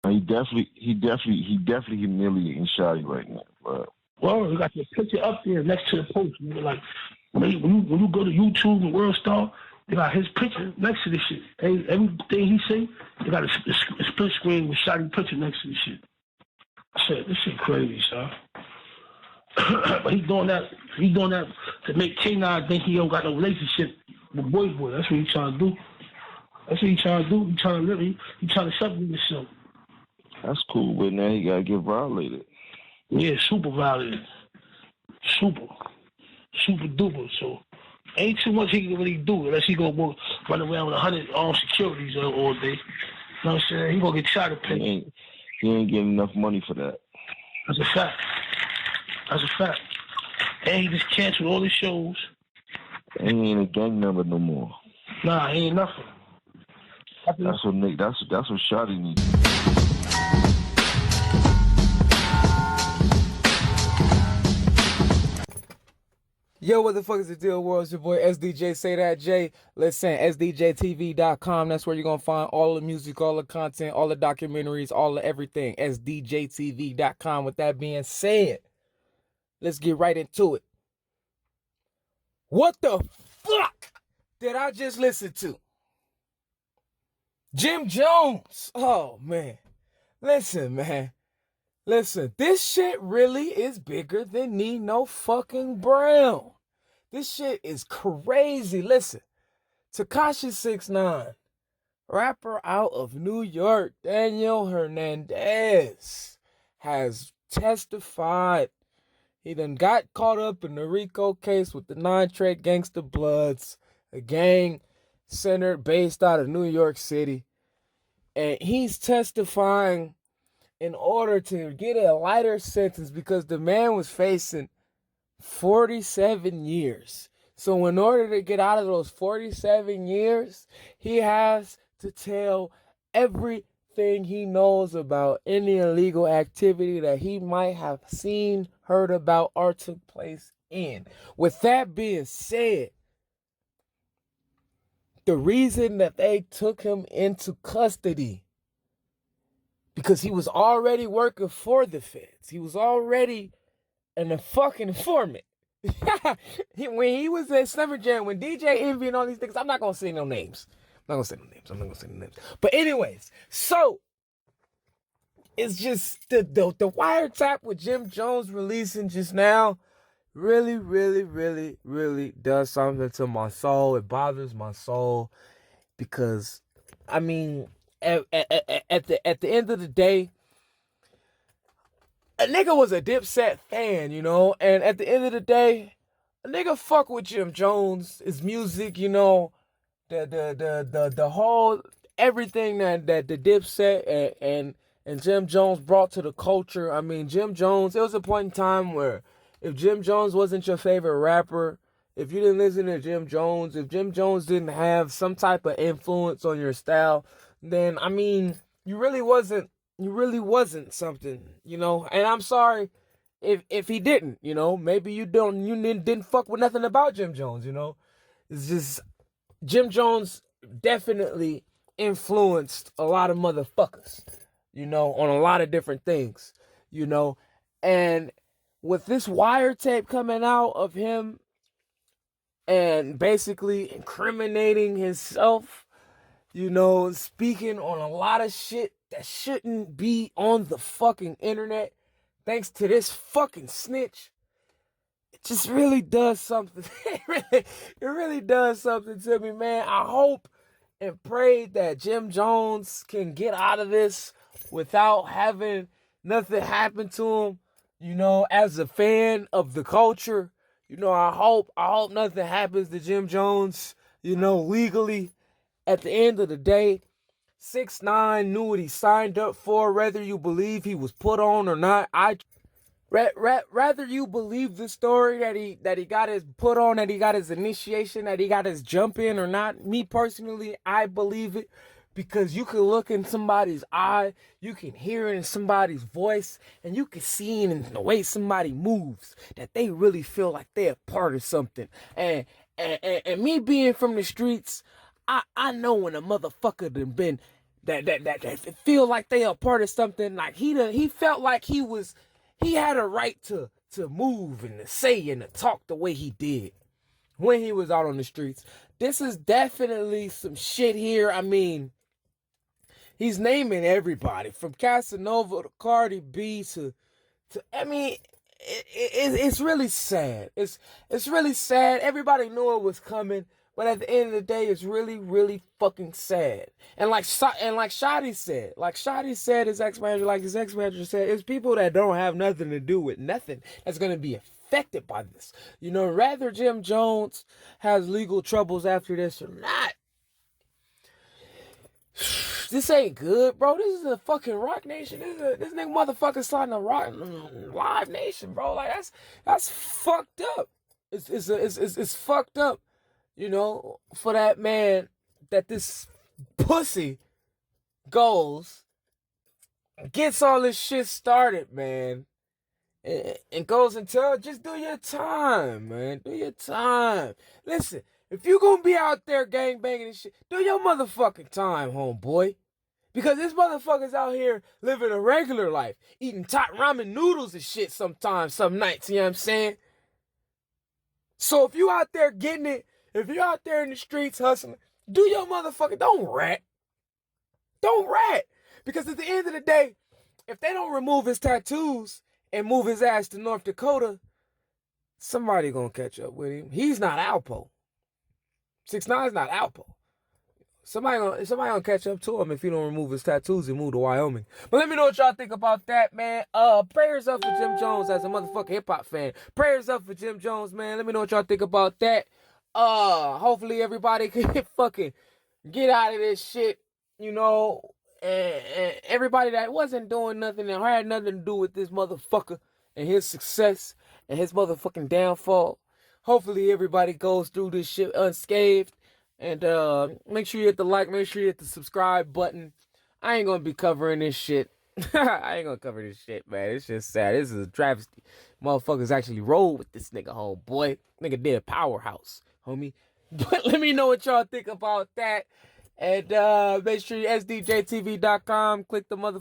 He definitely humiliating Shawty right now. But well, you got the picture up there next to the post. Nigga. Like when you go to YouTube and World Star, they got his picture next to this shit. Everything he say, they got a split screen with Shawty picture next to this shit. I said, this shit crazy, son. But he's doing that to make K9 think he don't got no relationship with Boy. That's what he's trying to do. He's trying to live. He trying to separate himself. That's cool, but now he gotta get violated. Yeah, super violated. Super duper. So ain't too much he can really do unless he gonna run around with 100 armed securities all day. You know what I'm saying? He gonna get shot at pay. He ain't getting enough money for that. That's a fact. And he just canceled all his shows. And he ain't a gang member no more. Nah, he ain't nothing. That's what Shawty needs. Yo, what the fuck is the deal, world? It's your boy SDJ, say that Jay. Listen, SDJTV.com. That's where you're going to find all the music, all the content, all the documentaries, all the everything. SDJTV.com. With that being said, let's get right into it. What the fuck did I just listen to? Jim Jones. Oh, man. Listen, man. Listen, this shit really is bigger than Nino fucking Brown. This shit is crazy. Listen, Tekashi 6ix9ine, rapper out of New York, Daniel Hernandez, has testified. He done got caught up in the RICO case with the 9-Trey Gangsta Bloods, a gang centered based out of New York City. And he's testifying in order to get a lighter sentence because the man was facing 47 years. So in order to get out of those 47 years, he has to tell everything he knows about any illegal activity that he might have seen, heard about, or took place in. With that being said, the reason that they took him into custody because he was already working for the feds. He was already a fucking informant. When he was at Summer Jam, when DJ Envy and all these things, I'm not going to say no names. I'm not going to say no names. But anyways, so it's just the wiretap with Jim Jones releasing just now really, really, really, really does something to my soul. It bothers my soul because, I mean, at the end of the day, a nigga was a Dipset fan, you know, and at the end of the day, a nigga fuck with Jim Jones, his music, you know, the whole everything that the Dipset and Jim Jones brought to the culture. I mean, Jim Jones, there was a point in time where if Jim Jones wasn't your favorite rapper, if you didn't listen to Jim Jones, if Jim Jones didn't have some type of influence on your style, then, I mean, you really wasn't something, you know. And I'm sorry if he didn't, you know. Maybe you didn't fuck with nothing about Jim Jones, you know. It's just Jim Jones definitely influenced a lot of motherfuckers, you know, on a lot of different things, you know. And with this wiretap coming out of him and basically incriminating himself, you know, speaking on a lot of shit that shouldn't be on the fucking internet, thanks to this fucking snitch, it just really does something. It really does something to me, man. I hope and pray that Jim Jones can get out of this without having nothing happen to him. You know, as a fan of the culture, you know, I hope nothing happens to Jim Jones, you know, legally. At the end of the day, 6ix9ine knew what he signed up for, whether you believe he was put on or not. Rather you believe the story that he got his put on, that he got his initiation, that he got his jump in or not. Me personally, I believe it because you can look in somebody's eye, you can hear it in somebody's voice, and you can see it in the way somebody moves that they really feel like they're part of something. And me being from the streets, I know when a motherfucker done been that feel like they are part of something. Like he felt like he had a right to move and to say and to talk the way he did when he was out on the streets. This is definitely some shit here. I mean, he's naming everybody from Casanova to Cardi B to I mean, it's really sad. It's really sad. Everybody knew it was coming, but at the end of the day, it's really, really fucking sad. And like Shotty said, his ex-manager said, it's people that don't have nothing to do with nothing that's gonna be affected by this. You know, rather Jim Jones has legal troubles after this or not, this ain't good, bro. This is a fucking Rock Nation. This nigga motherfucker sliding a Rock Live Nation, bro. Like that's fucked up. It's fucked up, you know, for that man that this pussy goes, gets all this shit started, man, and goes and tells, just do your time, man. Do your time. Listen, if you gonna be out there gangbanging and shit, do your motherfucking time, homeboy. Because this motherfucker's out here living a regular life, eating top ramen noodles and shit sometimes, some nights, you know what I'm saying? So if you out there getting it, if you're out there in the streets hustling, do your motherfucking, don't rat. Don't rat. Because at the end of the day, if they don't remove his tattoos and move his ass to North Dakota, somebody gonna catch up with him. He's not Alpo. 6ix9ine's not Alpo. Somebody gonna catch up to him if he don't remove his tattoos and move to Wyoming. But let me know what y'all think about that, man. Prayers up for Jim Jones as a motherfucking hip-hop fan. Prayers up for Jim Jones, man. Let me know what y'all think about that. Hopefully everybody can fucking get out of this shit, you know. And everybody that wasn't doing nothing and had nothing to do with this motherfucker and his success and his motherfucking downfall. Hopefully everybody goes through this shit unscathed. And make sure you hit the like, make sure you hit the subscribe button. I ain't gonna be covering this shit. I ain't gonna cover this shit, man. It's just sad. This is a travesty. Motherfuckers actually roll with this nigga, homeboy. Nigga did a powerhouse, homie. But let me know what y'all think about that. And make sure you sdjtv.com. Click the mother